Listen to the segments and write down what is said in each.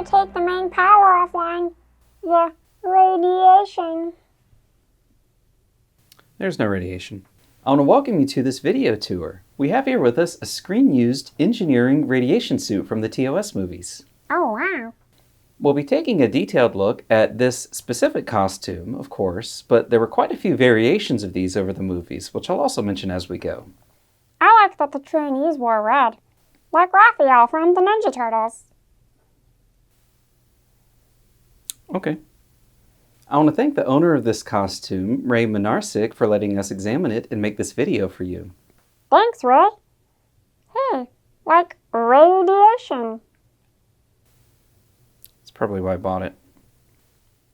to take the main power offline. The radiation. There's no radiation. I want to welcome you to this video tour. We have here with us a screen-used engineering radiation suit from the TOS movies. Oh, wow. We'll be taking a detailed look at this specific costume, of course, but there were quite a few variations of these over the movies, which I'll also mention as we go. I like that the trainees wore red, like Raphael from the Ninja Turtles. Okay. I want to thank the owner of this costume, Ray Minarsik, for letting us examine it and make this video for you. Thanks, Ray. Hey, like radiation. That's probably why I bought it.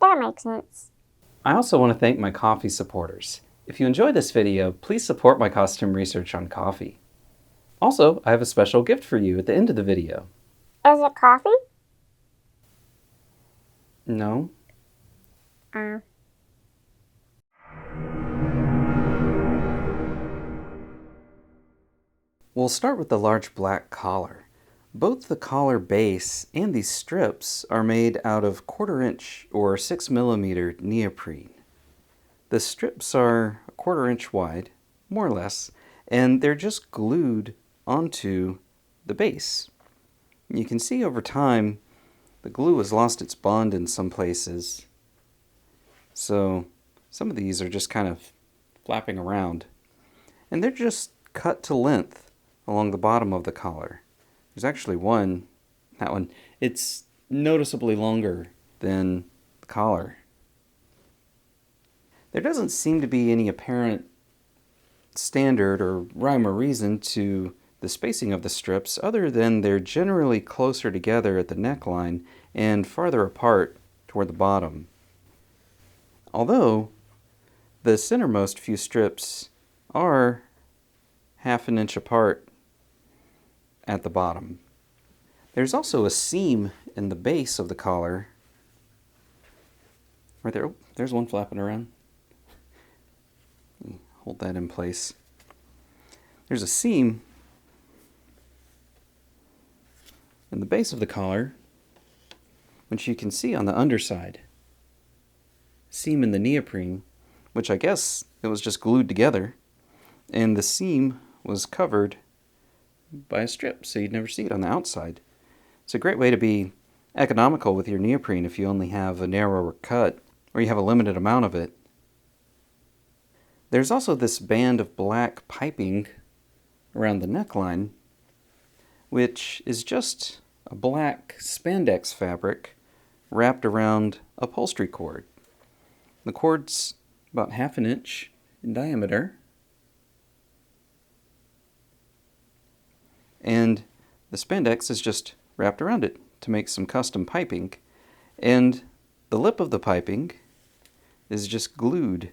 That makes sense. I also want to thank my Ko-fi supporters. If you enjoy this video, please support my costume research on Ko-fi. Also, I have a special gift for you at the end of the video. Is it coffee? No? We'll start with the large black collar. Both the collar base and these strips are made out of 1/4 inch or 6mm neoprene. The strips are 1/4 inch wide, more or less, and they're just glued onto the base. You can see over time the glue has lost its bond in some places, so some of these are just kind of flapping around, and they're just cut to length along the bottom of the collar. There's actually that one, it's noticeably longer than the collar. There doesn't seem to be any apparent standard or rhyme or reason to the spacing of the strips other than they're generally closer together at the neckline and farther apart toward the bottom. Although the centermost few strips are 1/2 inch apart at the bottom. There's also a seam in the base of the collar. Right there. Oh, there's one flapping around. Hold that in place. There's a seam in the base of the collar, which you can see on the underside. Seam in the neoprene, which I guess it was just glued together, and the seam was covered by a strip, so you'd never see it on the outside. It's a great way to be economical with your neoprene if you only have a narrower cut or you have a limited amount of it. There's also this band of black piping around the neckline, which is just a black spandex fabric wrapped around upholstery cord. The cord's about 1/2 inch in diameter, and the spandex is just wrapped around it to make some custom piping, and the lip of the piping is just glued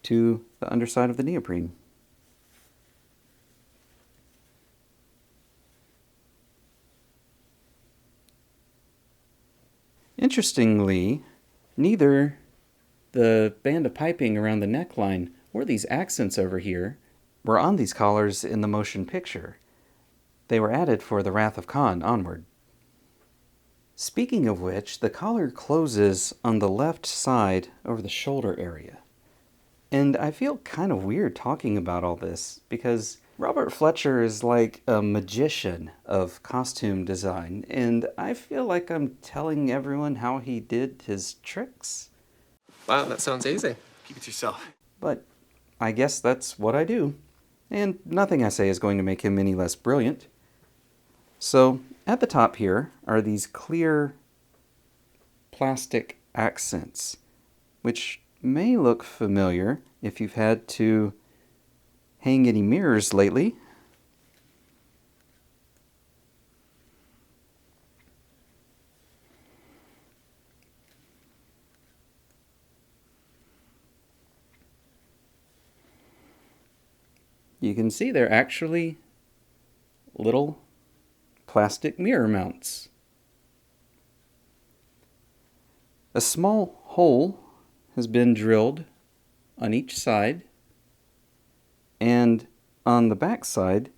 to the underside of the neoprene. Interestingly, neither the band of piping around the neckline or these accents over here were on these collars in the motion picture. They were added for the Wrath of Khan onward. Speaking of which, the collar closes on the left side over the shoulder area. And I feel kind of weird talking about all this because Robert Fletcher is like a magician of costume design, and I feel like I'm telling everyone how he did his tricks. Wow, that sounds easy. Keep it to yourself. But I guess that's what I do, and nothing I say is going to make him any less brilliant. So at the top here are these clear plastic accents, which may look familiar if you've had to hang any mirrors lately. You can see they're actually little plastic mirror mounts. A small hole has been drilled on each side, and on the back side,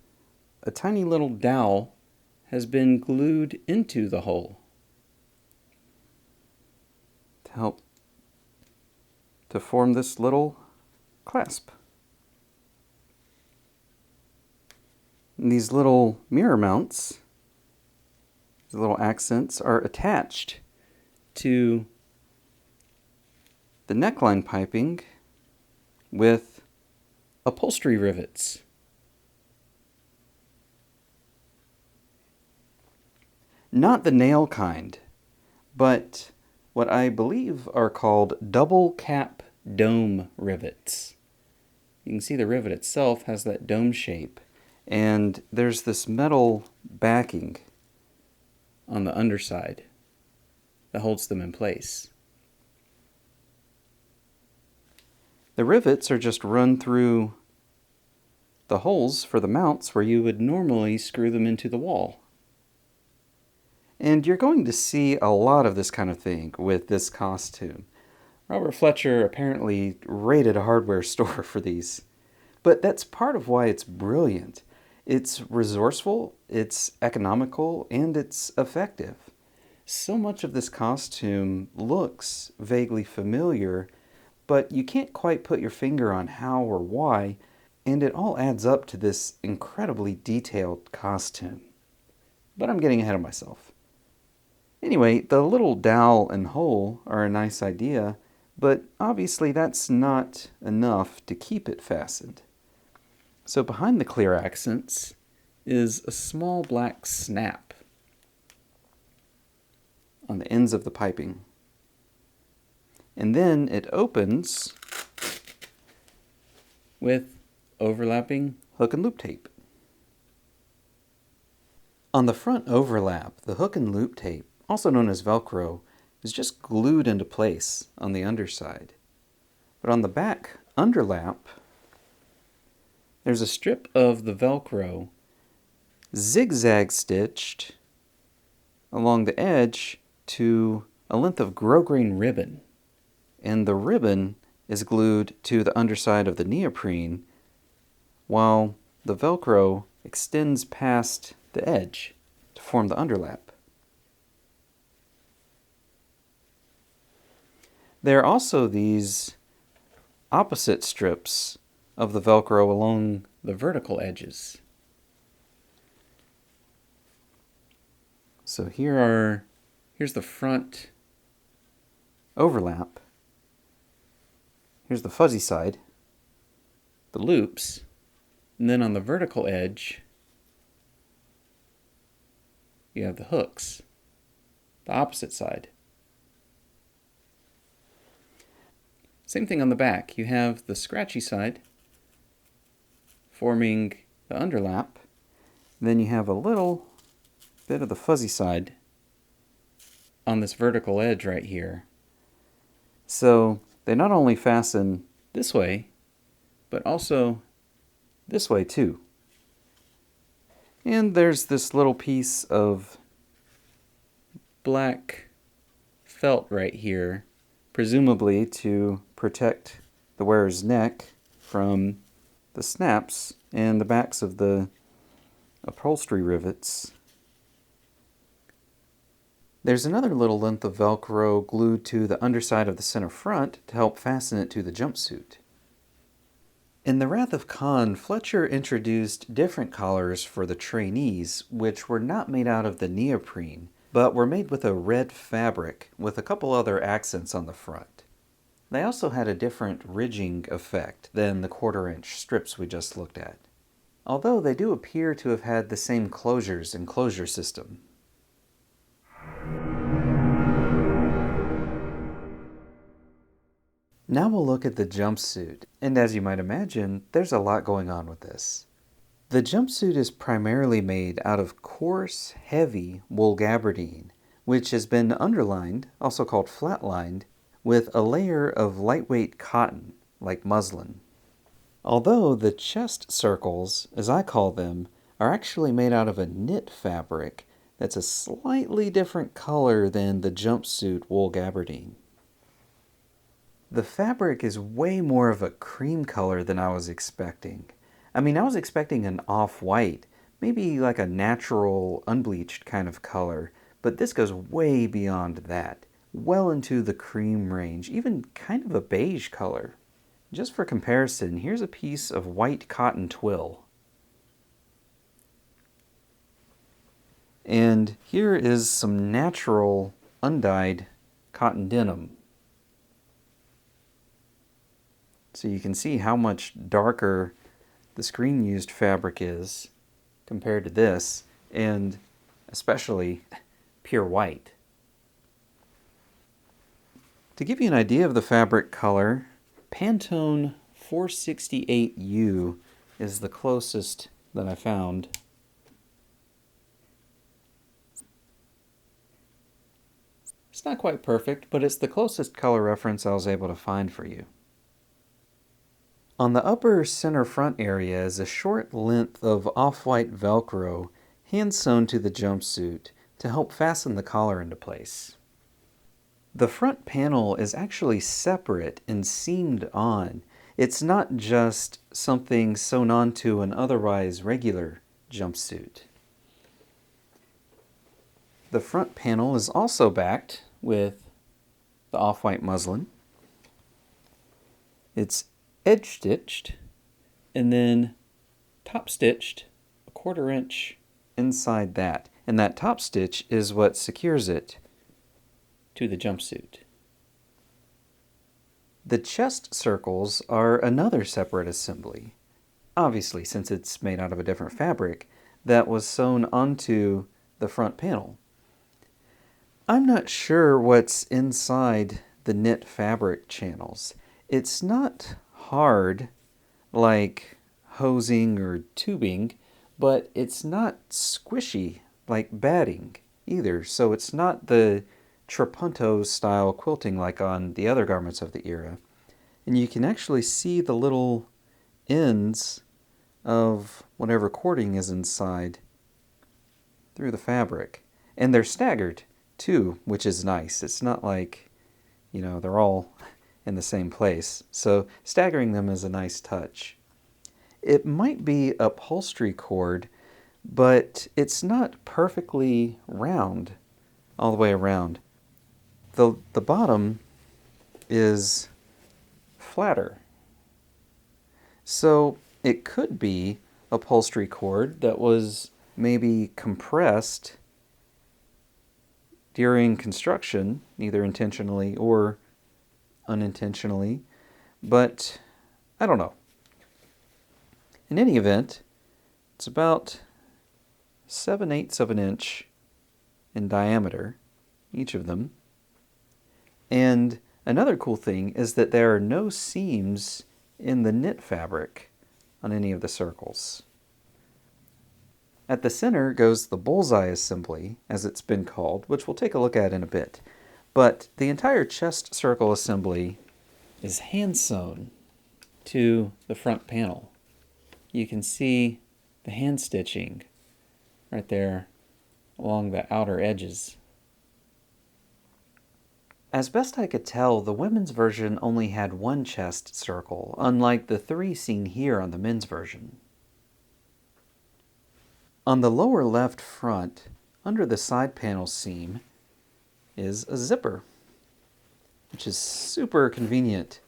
a tiny little dowel has been glued into the hole. to help to form this little clasp. And these little mirror mounts, these little accents, are attached to the neckline piping with upholstery rivets. Not the nail kind, but what I believe are called double cap dome rivets. You can see the rivet itself has that dome shape, and there's this metal backing on the underside that holds them in place. The rivets are just run through the holes for the mounts where you would normally screw them into the wall. And you're going to see a lot of this kind of thing with this costume. Robert Fletcher apparently raided a hardware store for these. But that's part of why it's brilliant. It's resourceful, it's economical, and it's effective. So much of this costume looks vaguely familiar, but you can't quite put your finger on how or why, and it all adds up to this incredibly detailed costume. But I'm getting ahead of myself. Anyway, the little dowel and hole are a nice idea, but obviously that's not enough to keep it fastened. So behind the clear accents is a small black snap on the ends of the piping. And then it opens with overlapping hook and loop tape. On the front overlap, the hook and loop tape, also known as Velcro, is just glued into place on the underside. But on the back underlap, there's a strip of the Velcro zigzag stitched along the edge to a length of grosgrain ribbon. And the ribbon is glued to the underside of the neoprene, while the Velcro extends past the edge to form the underlap. There are also these opposite strips of the Velcro along the vertical edges. So here's the front overlap. Here's the fuzzy side, the loops, and then on the vertical edge, you have the hooks, the opposite side. Same thing on the back. You have the scratchy side forming the underlap. Then you have a little bit of the fuzzy side on this vertical edge right here. So they not only fasten this way, but also this way too. And there's this little piece of black felt right here, presumably to protect the wearer's neck from the snaps and the backs of the upholstery rivets. There's another little length of Velcro glued to the underside of the center front to help fasten it to the jumpsuit. In The Wrath of Khan, Fletcher introduced different collars for the trainees, which were not made out of the neoprene, but were made with a red fabric with a couple other accents on the front. They also had a different ridging effect than the 1/4-inch strips we just looked at, although they do appear to have had the same closures and closure system. Now we'll look at the jumpsuit, and as you might imagine, there's a lot going on with this. The jumpsuit is primarily made out of coarse, heavy wool gabardine, which has been underlined, also called flatlined, with a layer of lightweight cotton, like muslin. Although the chest circles, as I call them, are actually made out of a knit fabric that's a slightly different color than the jumpsuit wool gabardine. The fabric is way more of a cream color than I was expecting. I was expecting an off-white, maybe like a natural, unbleached kind of color, but this goes way beyond that. well into the cream range, even kind of a beige color. Just for comparison, here's a piece of white cotton twill. And here is some natural undyed cotton denim. So you can see how much darker the screen used fabric is compared to this, and especially pure white. To give you an idea of the fabric color, Pantone 468U is the closest that I found. It's not quite perfect, but it's the closest color reference I was able to find for you. On the upper center front area is a short length of off-white Velcro hand-sewn to the jumpsuit to help fasten the collar into place. The front panel is actually separate and seamed on. It's not just something sewn onto an otherwise regular jumpsuit. The front panel is also backed with the off-white muslin. It's edge stitched and then top stitched a 1/4 inch inside that. And that top stitch is what secures it to the jumpsuit. The chest circles are another separate assembly. Obviously, since it's made out of a different fabric, that was sewn onto the front panel. I'm not sure what's inside the knit fabric channels. It's not hard like hosing or tubing, but it's not squishy like batting either. So it's not the trapunto style quilting like on the other garments of the era. And you can actually see the little ends of whatever cording is inside through the fabric. And they're staggered too, which is nice. It's not like, they're all in the same place. So staggering them is a nice touch. It might be upholstery cord, but it's not perfectly round all the way around. The bottom is flatter. So it could be upholstery cord that was maybe compressed during construction, either intentionally or unintentionally, but I don't know. In any event, it's about 7/8 of an inch in diameter, each of them. And another cool thing is that there are no seams in the knit fabric on any of the circles. At the center goes the bullseye assembly, as it's been called, which we'll take a look at in a bit. But the entire chest circle assembly is hand sewn to the front panel. You can see the hand stitching right there along the outer edges. As best I could tell, the women's version only had one chest circle, unlike the 3 seen here on the men's version. On the lower left front, under the side panel seam, is a zipper, which is super convenient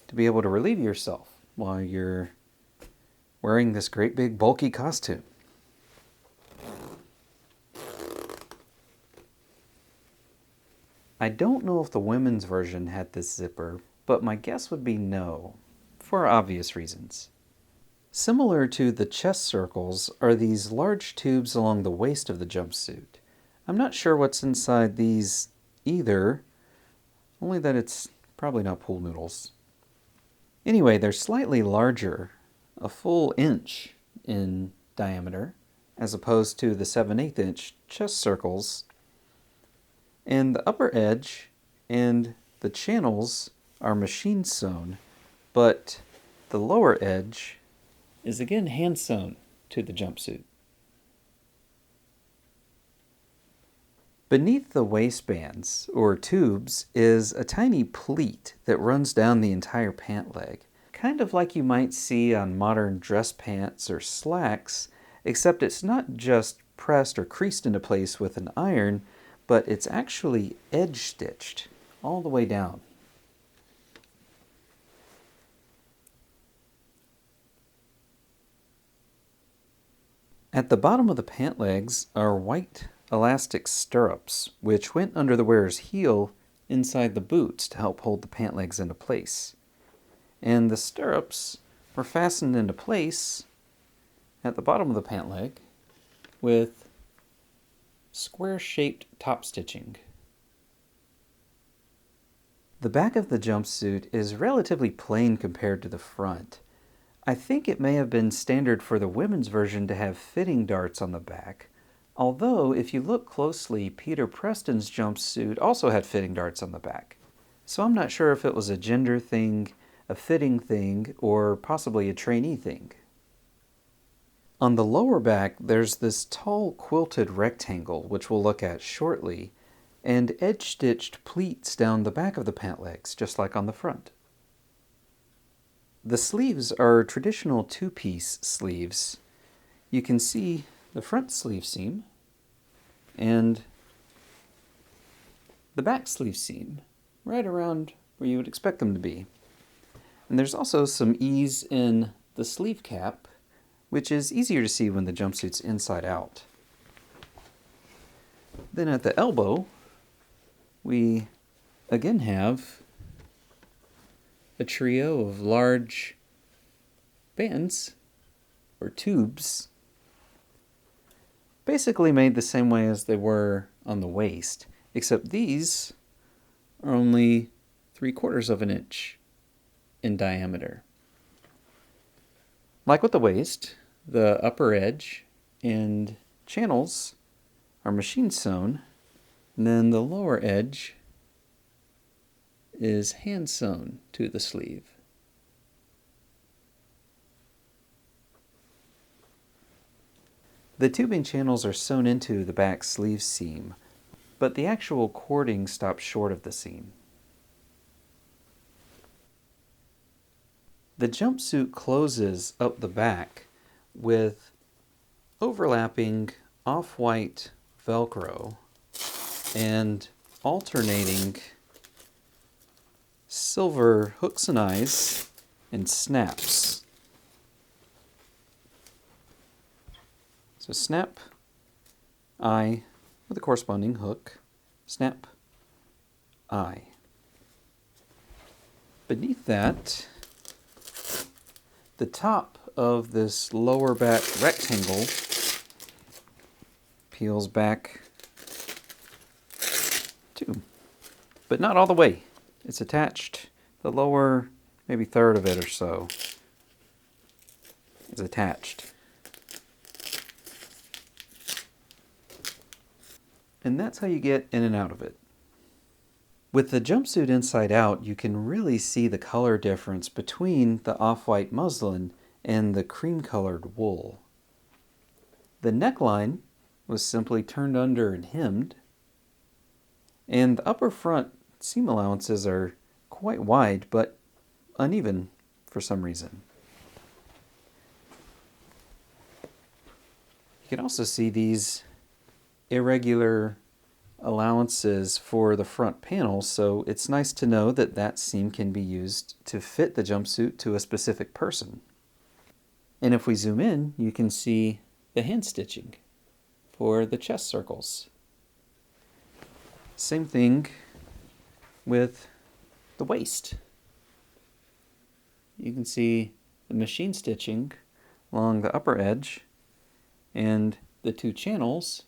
to be able to relieve yourself while you're wearing this great big bulky costume. I don't know if the women's version had this zipper, but my guess would be no, for obvious reasons. Similar to the chest circles are these large tubes along the waist of the jumpsuit. I'm not sure what's inside these either, only that it's probably not pool noodles. Anyway, they're slightly larger, a full inch in diameter, as opposed to the 7/8 inch chest circles. And the upper edge and the channels are machine sewn, but the lower edge is again hand sewn to the jumpsuit. Beneath the waistbands, or tubes, is a tiny pleat that runs down the entire pant leg, kind of like you might see on modern dress pants or slacks, except it's not just pressed or creased into place with an iron, but it's actually edge stitched. all the way down. At the bottom of the pant legs are white elastic stirrups, which went under the wearer's heel inside the boots to help hold the pant legs into place. And the stirrups were fastened into place at the bottom of the pant leg with square-shaped top stitching. The back of the jumpsuit is relatively plain compared to the front. I think it may have been standard for the women's version to have fitting darts on the back, although if you look closely, Peter Preston's jumpsuit also had fitting darts on the back. So I'm not sure if it was a gender thing, a fitting thing, or possibly a trainee thing. On the lower back, there's this tall quilted rectangle, which we'll look at shortly, and edge-stitched pleats down the back of the pant legs, just like on the front. The sleeves are traditional two-piece sleeves. You can see the front sleeve seam and the back sleeve seam right around where you would expect them to be. And there's also some ease in the sleeve cap, which is easier to see when the jumpsuit's inside out. Then at the elbow, we again have a trio of large bands or tubes, basically made the same way as they were on the waist, except these are only 3/4 of an inch in diameter. Like with the waist, the upper edge and channels are machine sewn, and then the lower edge is hand sewn to the sleeve. The tubing channels are sewn into the back sleeve seam, but the actual cording stops short of the seam. The jumpsuit closes up the back with overlapping off-white Velcro and alternating silver hooks and eyes and snaps. So snap, eye with a corresponding hook, snap, eye. Beneath that, the top of this lower back rectangle peels back too, but not all the way. It's attached. The lower, maybe third of it or so, is attached. And that's how you get in and out of it. With the jumpsuit inside out, you can really see the color difference between the off-white muslin and the cream-colored wool. The neckline was simply turned under and hemmed, and the upper front seam allowances are quite wide but uneven for some reason. You can also see these irregular allowances for the front panel, so it's nice to know that that seam can be used to fit the jumpsuit to a specific person. And if we zoom in, you can see the hand stitching for the chest circles. Same thing with the waist. You can see the machine stitching along the upper edge and the two channels,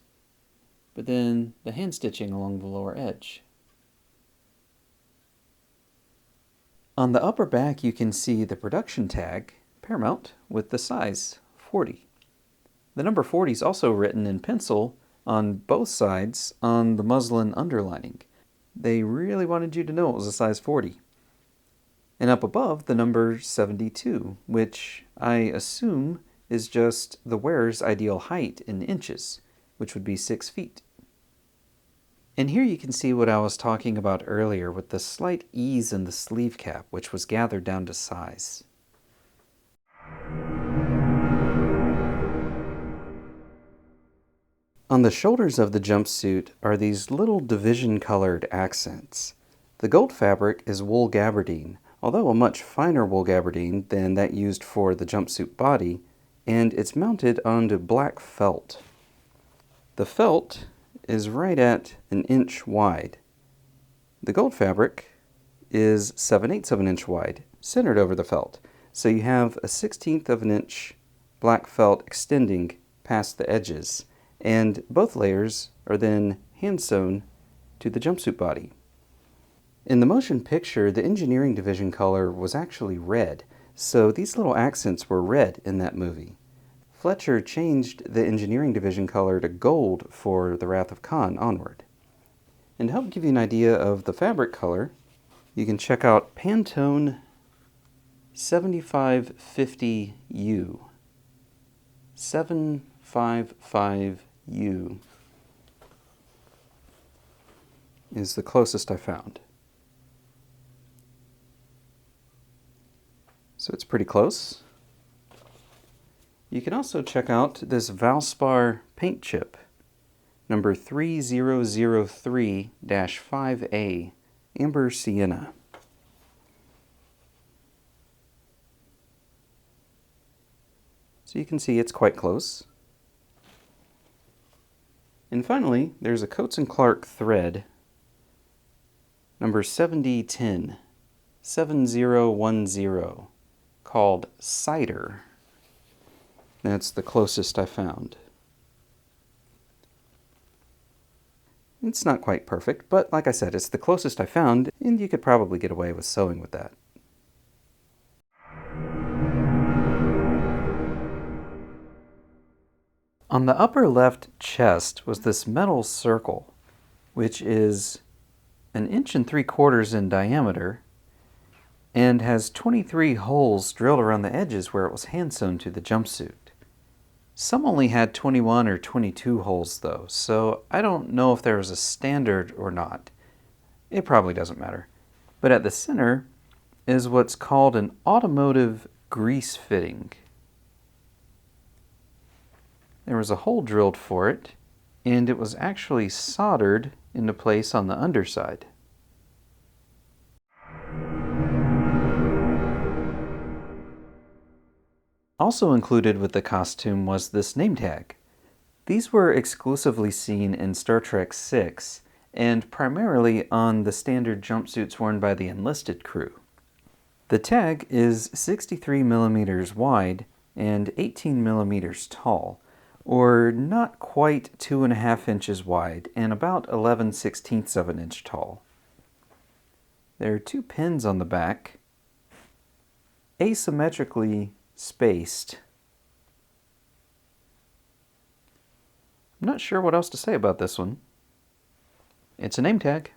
but then the hand stitching along the lower edge. On the upper back, you can see the production tag, Paramount, with the size 40. The number 40 is also written in pencil on both sides on the muslin underlining. They really wanted you to know it was a size 40. And up above, the number 72, which I assume is just the wearer's ideal height in inches, which would be 6 feet. And here you can see what I was talking about earlier with the slight ease in the sleeve cap, which was gathered down to size. On the shoulders of the jumpsuit are these little division-colored accents. The gold fabric is wool gabardine, although a much finer wool gabardine than that used for the jumpsuit body, and it's mounted onto black felt. The felt is right at an inch wide. The gold fabric is 7/8 of an inch wide, centered over the felt. So you have a 1/16 of an inch black felt extending past the edges, and both layers are then hand sewn to the jumpsuit body. In the motion picture, the engineering division color was actually red, so these little accents were red in that movie. Fletcher changed the engineering division color to gold for The Wrath of Khan onward. And to help give you an idea of the fabric color, you can check out Pantone 7550U. 755U is the closest I found. So it's pretty close. You can also check out this Valspar paint chip, number 3003-5A, Amber Sienna. So you can see it's quite close. And finally, there's a Coats & Clark thread, number 7010, 7010, called Cider. That's the closest I found. It's not quite perfect, but like I said, it's the closest I found, and you could probably get away with sewing with that. On the upper left chest was this metal circle, which is 1 3/4 inches in diameter and has 23 holes drilled around the edges where it was hand sewn to the jumpsuit. Some only had 21 or 22 holes though, so I don't know if there was a standard or not. It probably doesn't matter. But at the center is what's called an automotive grease fitting. There was a hole drilled for it, and it was actually soldered into place on the underside. Also included with the costume was this name tag. These were exclusively seen in Star Trek VI, and primarily on the standard jumpsuits worn by the enlisted crew. The tag is 63 millimeters wide and 18 millimeters tall, or not quite 2.5 inches wide and about 11/16 of an inch tall. There are 2 pins on the back, asymmetrically spaced. I'm not sure what else to say about this one. It's a name tag.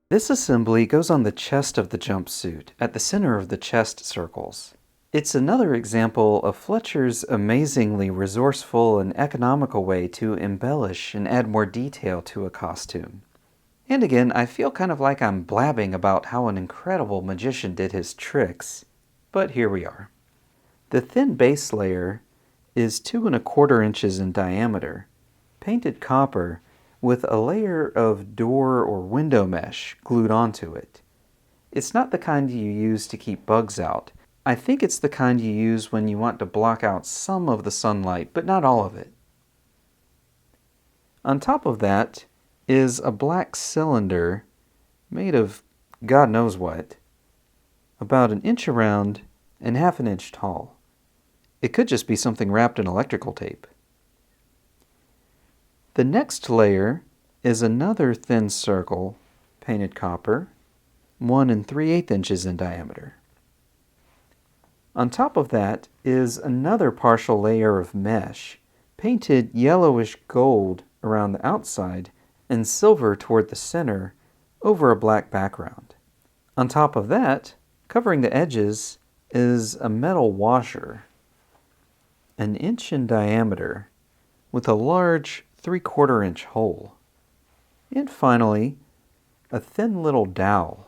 This assembly goes on the chest of the jumpsuit, at the center of the chest circles. It's another example of Fletcher's amazingly resourceful and economical way to embellish and add more detail to a costume. And again, I feel kind of like I'm blabbing about how an incredible magician did his tricks, but here we are. The thin base layer is 2¼ inches in diameter, painted copper, with a layer of door or window mesh glued onto it. It's not the kind you use to keep bugs out. I think it's the kind you use when you want to block out some of the sunlight, but not all of it. On top of that is a black cylinder made of God knows what, about 1 inch around and 1/2 inch tall. It could just be something wrapped in electrical tape. The next layer is another thin circle, painted copper, 1 3/8 inches in diameter. On top of that is another partial layer of mesh, painted yellowish gold around the outside and silver toward the center over a black background. On top of that, covering the edges, is a metal washer, 1 inch in diameter, with a large 3/4 inch hole. And finally, a thin little dowel.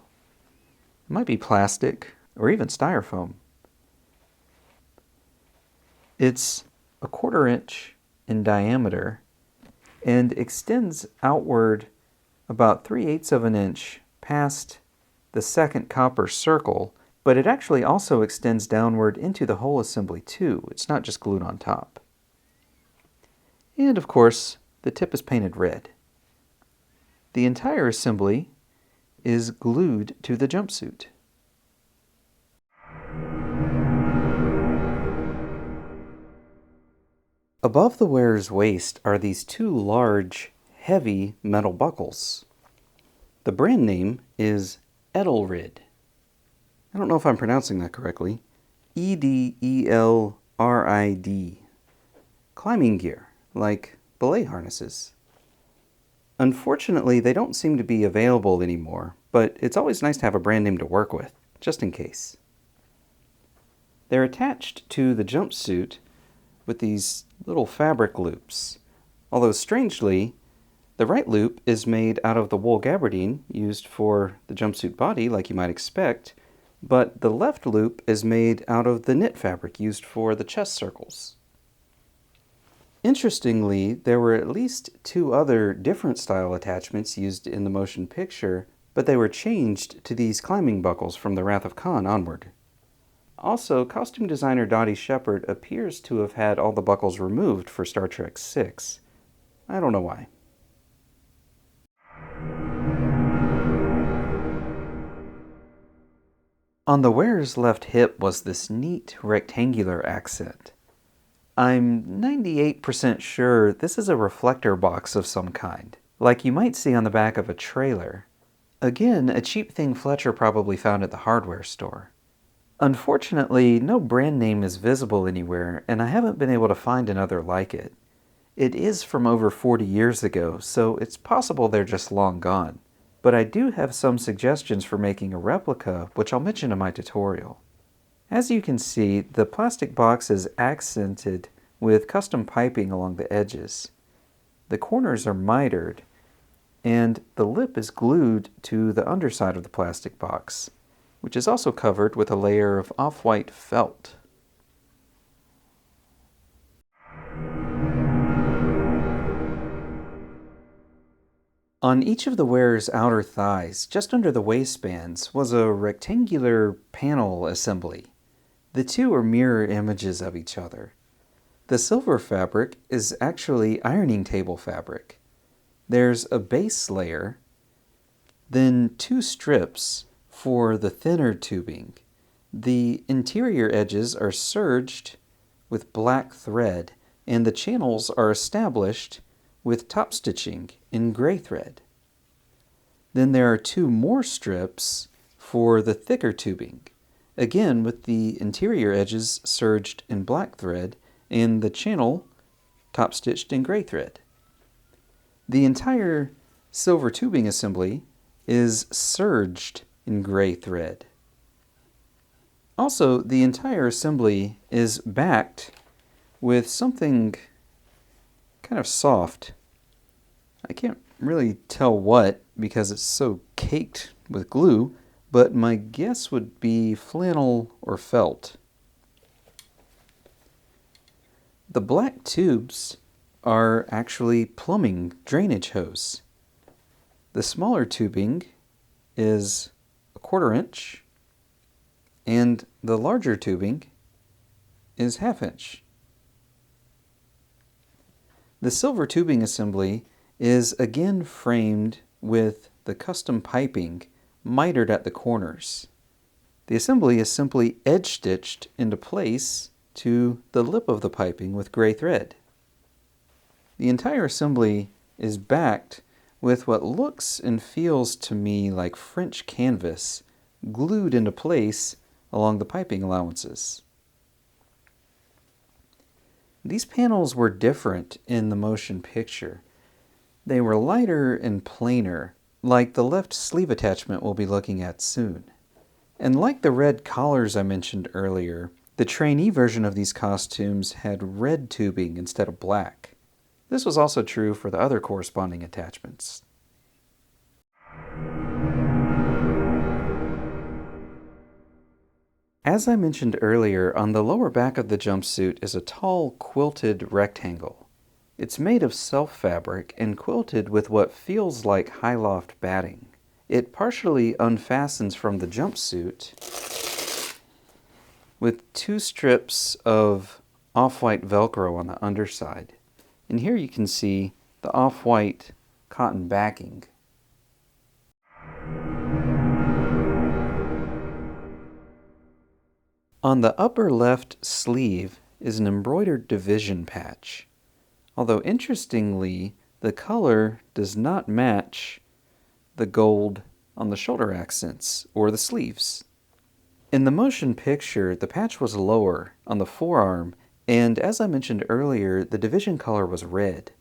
It might be plastic or even styrofoam. It's 1/4 inch in diameter and extends outward about 3/8 of an inch past the second copper circle, but it actually also extends downward into the whole assembly too. It's not just glued on top. And of course, the tip is painted red. The entire assembly is glued to the jumpsuit. Above the wearer's waist are these two large, heavy metal buckles. The brand name is Edelrid. I don't know if I'm pronouncing that correctly. Edelrid. Climbing gear, like belay harnesses. Unfortunately, they don't seem to be available anymore, but it's always nice to have a brand name to work with, just in case. They're attached to the jumpsuit with these little fabric loops, although strangely, the right loop is made out of the wool gabardine used for the jumpsuit body, like you might expect, but the left loop is made out of the knit fabric used for the chest circles. Interestingly, there were at least 2 other different style attachments used in the motion picture, but they were changed to these climbing buckles from the Wrath of Khan onward. Also, costume designer Dottie Shepard appears to have had all the buckles removed for Star Trek VI. I don't know why. On the wearer's left hip was this neat rectangular accent. I'm 98% sure this is a reflector box of some kind, like you might see on the back of a trailer. Again, a cheap thing Fletcher probably found at the hardware store. Unfortunately, no brand name is visible anywhere, and I haven't been able to find another like it. It is from over 40 years ago, so it's possible they're just long gone. But I do have some suggestions for making a replica, which I'll mention in my tutorial. As you can see, the plastic box is accented with custom piping along the edges. The corners are mitered, and the lip is glued to the underside of the plastic box, which is also covered with a layer of off-white felt. On each of the wearer's outer thighs, just under the waistbands, was a rectangular panel assembly. The two are mirror images of each other. The silver fabric is actually ironing table fabric. There's a base layer, then 2 strips for the thinner tubing. The interior edges are serged with black thread, and the channels are established with top stitching in gray thread. Then there are 2 more strips for the thicker tubing, again with the interior edges serged in black thread and the channel top stitched in gray thread. The entire silver tubing assembly is serged in gray thread. Also, the entire assembly is backed with something kind of soft. I can't really tell what because it's so caked with glue, but my guess would be flannel or felt. The black tubes are actually plumbing drainage hose. The smaller tubing is 1/4 inch, and the larger tubing is 1/2 inch. The silver tubing assembly is again framed with the custom piping mitered at the corners. The assembly is simply edge stitched into place to the lip of the piping with gray thread. The entire assembly is backed with what looks and feels to me like French canvas glued into place along the piping allowances. These panels were different in the motion picture. They were lighter and plainer, like the left sleeve attachment we'll be looking at soon. And like the red collars I mentioned earlier, the trainee version of these costumes had red tubing instead of black. This was also true for the other corresponding attachments. As I mentioned earlier, on the lower back of the jumpsuit is a tall quilted rectangle. It's made of self fabric and quilted with what feels like high loft batting. It partially unfastens from the jumpsuit with 2 strips of off-white Velcro on the underside. And here you can see the off-white cotton backing. On the upper left sleeve is an embroidered division patch. Although interestingly, the color does not match the gold on the shoulder accents or the sleeves. In the motion picture, the patch was lower on the forearm, and as I mentioned earlier, the division color was red.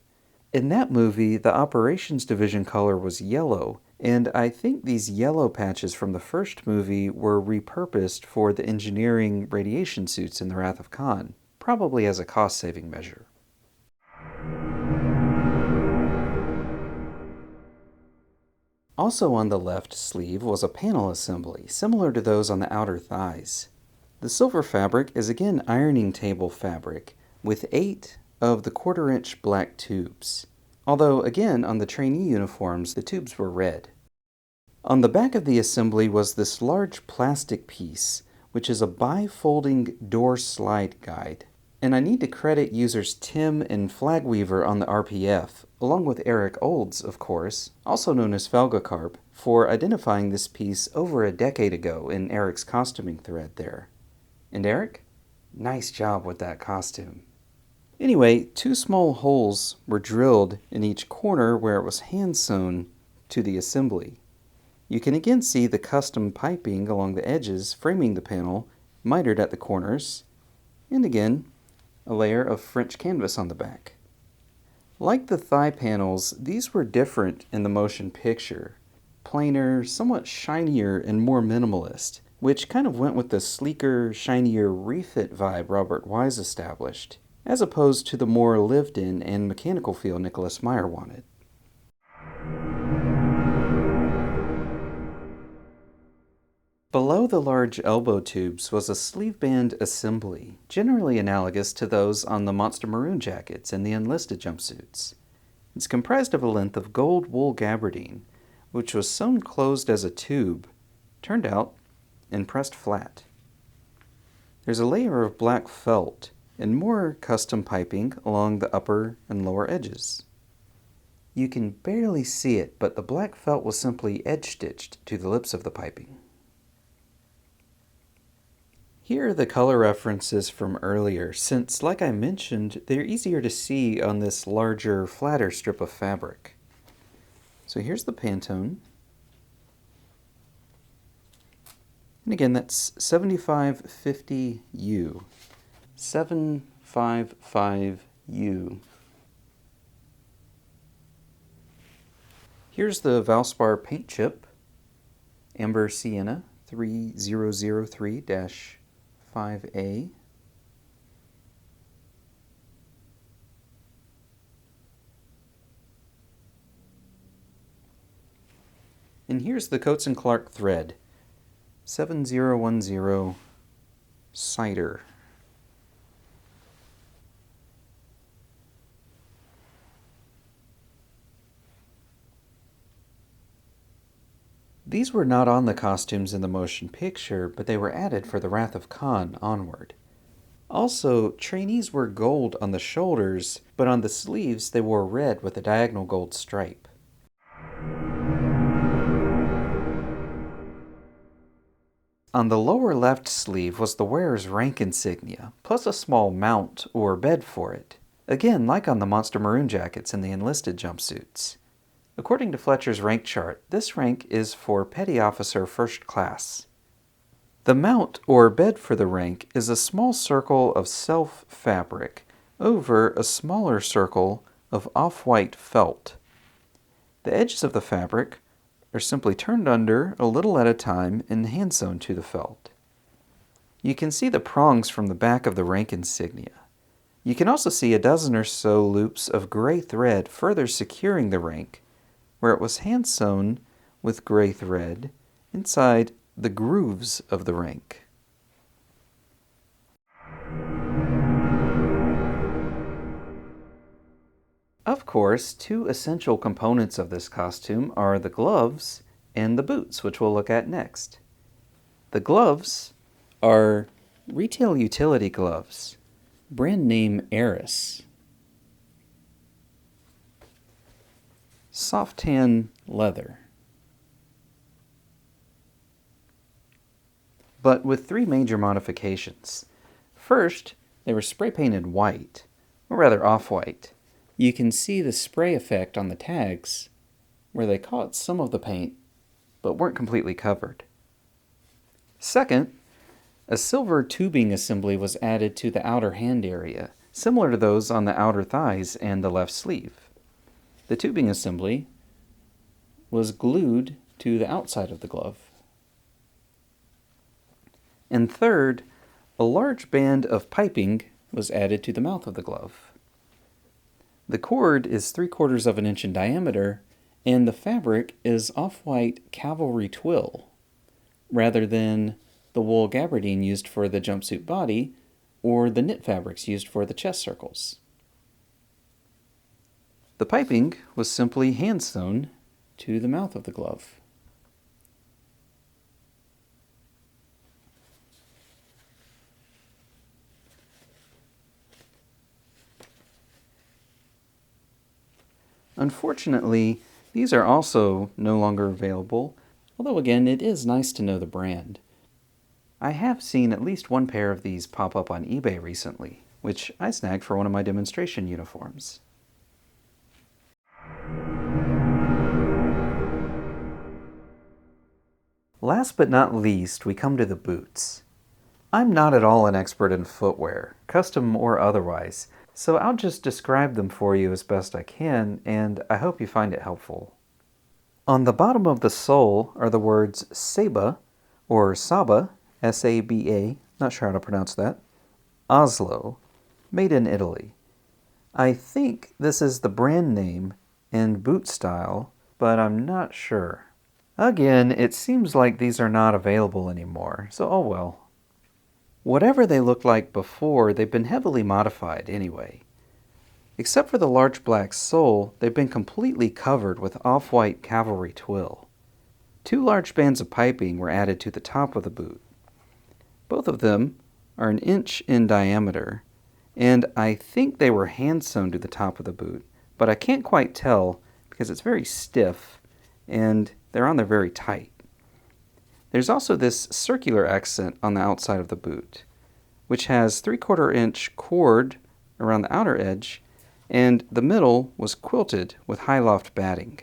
In that movie, the operations division color was yellow, and I think these yellow patches from the first movie were repurposed for the engineering radiation suits in The Wrath of Khan, probably as a cost-saving measure. Also on the left sleeve was a panel assembly, similar to those on the outer thighs. The silver fabric is again ironing table fabric, with 8 of the 1/4-inch black tubes. Although, again, on the trainee uniforms, the tubes were red. On the back of the assembly was this large plastic piece, which is a bifolding door slide guide. And I need to credit users Tim and Flagweaver on the RPF, along with Eric Olds, of course, also known as Felgacarp, for identifying this piece over a decade ago in Eric's costuming thread there. And Eric? Nice job with that costume. Anyway, 2 small holes were drilled in each corner where it was hand-sewn to the assembly. You can again see the custom piping along the edges framing the panel, mitered at the corners, and again, a layer of French canvas on the back. Like the thigh panels, these were different in the motion picture. Plainer, somewhat shinier, and more minimalist, which kind of went with the sleeker, shinier refit vibe Robert Wise established, as opposed to the more lived-in and mechanical feel Nicholas Meyer wanted. Below the large elbow tubes was a sleeve band assembly, generally analogous to those on the Monster Maroon jackets and the enlisted jumpsuits. It's comprised of a length of gold wool gabardine, which was sewn closed as a tube, turned out, and pressed flat. There's a layer of black felt and more custom piping along the upper and lower edges. You can barely see it, but the black felt was simply edge-stitched to the lips of the piping. Here are the color references from earlier, since, like I mentioned, they're easier to see on this larger, flatter strip of fabric. So here's the Pantone. And again, that's 7550U. 755U. Here's the Valspar paint chip, Amber Sienna 3003-5A. And here's the Coats & Clark thread, 7010 Cider. These were not on the costumes in the motion picture, but they were added for the Wrath of Khan onward. Also, trainees were gold on the shoulders, but on the sleeves they wore red with a diagonal gold stripe. On the lower left sleeve was the wearer's rank insignia, plus a small mount or bed for it. Again, like on the Monster Maroon jackets and the enlisted jumpsuits. According to Fletcher's rank chart, this rank is for Petty Officer First Class. The mount or bed for the rank is a small circle of self fabric over a smaller circle of off-white felt. The edges of the fabric are simply turned under a little at a time and hand-sewn to the felt. You can see the prongs from the back of the rank insignia. You can also see a dozen or so loops of gray thread further securing the rank, where it was hand-sewn with gray thread inside the grooves of the rank. Of course, two essential components of this costume are the gloves and the boots, which we'll look at next. The gloves are retail utility gloves, brand name Eris. Soft tan leather. But with three major modifications. First, they were spray painted white, or rather off-white. You can see the spray effect on the tags, where they caught some of the paint, but weren't completely covered. Second, a silver tubing assembly was added to the outer hand area, similar to those on the outer thighs and the left sleeve. The tubing assembly was glued to the outside of the glove. And third, a large band of piping was added to the mouth of the glove. The cord is 3/4 of an inch in diameter, and the fabric is off-white cavalry twill, rather than the wool gabardine used for the jumpsuit body, or the knit fabrics used for the chest circles. The piping was simply hand sewn to the mouth of the glove. Unfortunately, these are also no longer available, although again, it is nice to know the brand. I have seen at least one pair of these pop up on eBay recently, which I snagged for one of my demonstration uniforms. Last but not least, we come to the boots. I'm not at all an expert in footwear, custom or otherwise, so I'll just describe them for you as best I can, and I hope you find it helpful. On the bottom of the sole are the words Saba, or Saba, S-A-B-A, not sure how to pronounce that, Oslo, made in Italy. I think this is the brand name and boot style, but I'm not sure. Again, it seems like these are not available anymore, so oh well. Whatever they looked like before, they've been heavily modified anyway. Except for the large black sole, they've been completely covered with off-white cavalry twill. 2 large bands of piping were added to the top of the boot. Both of them are 1 inch in diameter, and I think they were hand sewn to the top of the boot, but I can't quite tell because it's very stiff and they're on there very tight. There's also this circular accent on the outside of the boot, which has 3/4 inch cord around the outer edge, and the middle was quilted with high loft batting.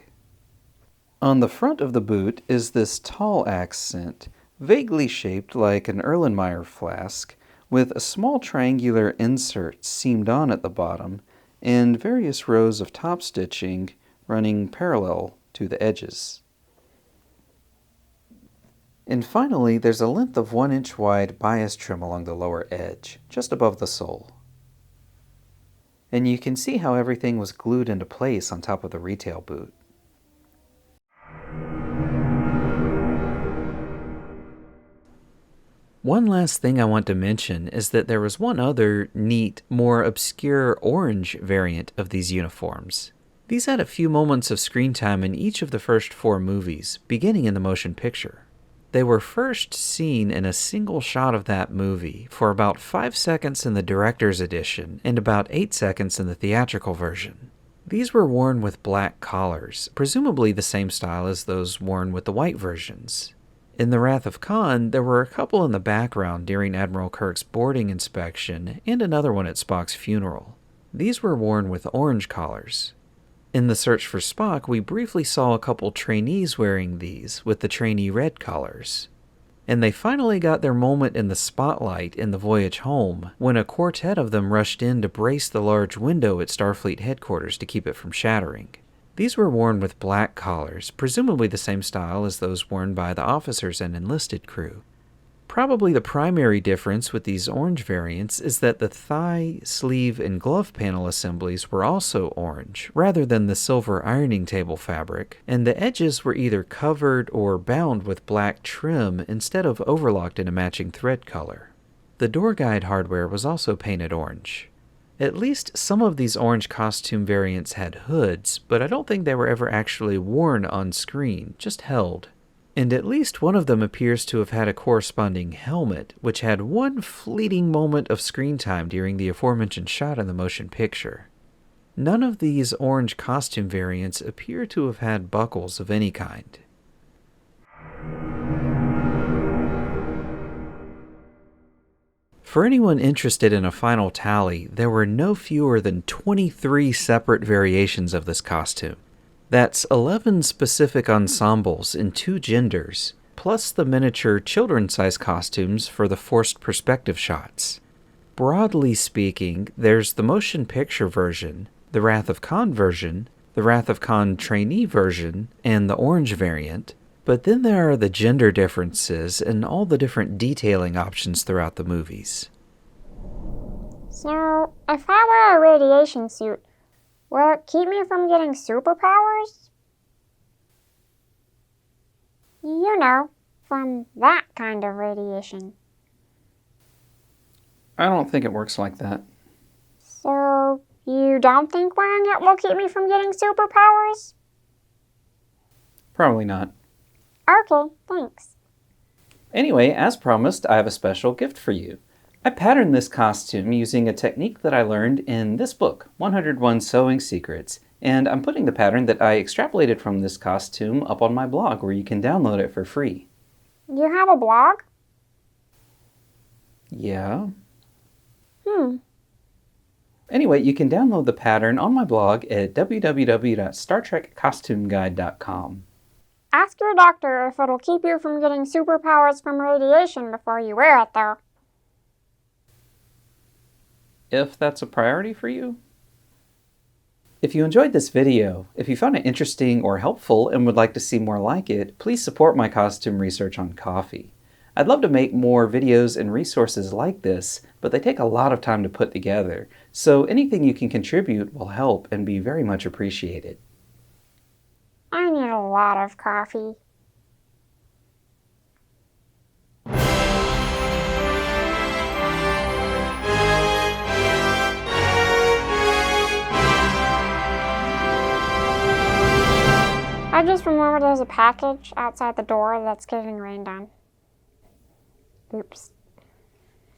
On the front of the boot is this tall accent, vaguely shaped like an Erlenmeyer flask, with a small triangular insert seamed on at the bottom, and various rows of top stitching running parallel to the edges. And finally, there's a length of 1 inch wide bias trim along the lower edge, just above the sole. And you can see how everything was glued into place on top of the retail boot. One last thing I want to mention is that there was one other neat, more obscure orange variant of these uniforms. These had a few moments of screen time in each of the first 4 movies, beginning in the motion picture. They were first seen in a single shot of that movie for about 5 seconds in the director's edition and about 8 seconds in the theatrical version. These were worn with black collars, presumably the same style as those worn with the white versions. In The Wrath of Khan, there were a couple in the background during Admiral Kirk's boarding inspection and another one at Spock's funeral. These were worn with orange collars. In The Search for Spock, we briefly saw a couple trainees wearing these with the trainee red collars. And they finally got their moment in the spotlight in The Voyage Home, when a quartet of them rushed in to brace the large window at Starfleet headquarters to keep it from shattering. These were worn with black collars, presumably the same style as those worn by the officers and enlisted crew. Probably the primary difference with these orange variants is that the thigh, sleeve, and glove panel assemblies were also orange, rather than the silver ironing table fabric, and the edges were either covered or bound with black trim instead of overlocked in a matching thread color. The door guide hardware was also painted orange. At least some of these orange costume variants had hoods, but I don't think they were ever actually worn on screen, just held. And at least one of them appears to have had a corresponding helmet, which had one fleeting moment of screen time during the aforementioned shot in the motion picture. None of these orange costume variants appear to have had buckles of any kind. For anyone interested in a final tally, there were no fewer than 23 separate variations of this costume. That's 11 specific ensembles in 2 genders, plus the miniature children-sized costumes for the forced perspective shots. Broadly speaking, there's the motion picture version, the Wrath of Khan version, the Wrath of Khan trainee version, and the orange variant, but then there are the gender differences and all the different detailing options throughout the movies. So, if I wear a radiation suit, will it keep me from getting superpowers? You know, from that kind of radiation. I don't think it works like that. So, you don't think wearing it will keep me from getting superpowers? Probably not. Okay, thanks. Anyway, as promised, I have a special gift for you. I patterned this costume using a technique that I learned in this book, 101 Sewing Secrets, and I'm putting the pattern that I extrapolated from this costume up on my blog where you can download it for free. You have a blog? Yeah. Anyway, you can download the pattern on my blog at www.StarTrekCostumeGuide.com. Ask your doctor if it'll keep you from getting superpowers from radiation before you wear it, though. If that's a priority for you. If you enjoyed this video, if you found it interesting or helpful and would like to see more like it, please support my costume research on Ko-fi. I'd love to make more videos and resources like this, but they take a lot of time to put together, so anything you can contribute will help and be very much appreciated. I need a lot of coffee. I just remembered there's a package outside the door that's getting rained on. Oops.